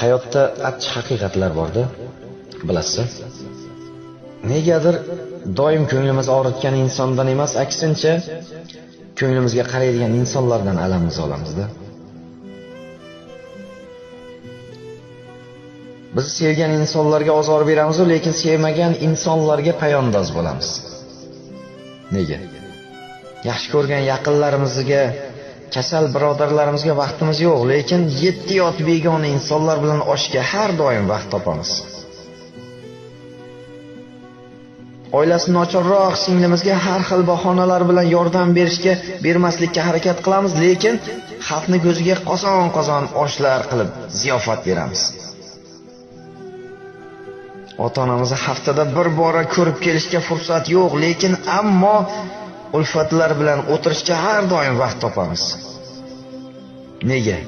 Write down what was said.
Hayotda achchiq haqiqatlar borda, bilasiz. Negadir doim ko'nglimiz og'ritgan insondan emas, aksincha ko'nglimizga qaraydigan insonlardan alamimizni olamizda. Biz sevgan insonlarga ozor beramiz, lekin sevmagan insonlarga poyandoz bo'lamiz. Nega? Yaxshi ko'rgan yaqinlarimizga, kasal birodarlarimizga vaqtimiz yo'q, lekin yetti yot begona insonlar bilan oshga har doim vaqt topamiz. Oilasi nochorroq singlimizga har xil bahonalar bilan yordam bermaslikka harakat qilamiz, lekin xalqni ko'ziga qozon-qozon oshlar qilib ziyofat beramiz. Ota-onamizni haftada bir bora ko'rib kelishga fursat yo'q, lekin ammo ulfatlar bilan o'tirishga har doim vaqt topamiz. Nega?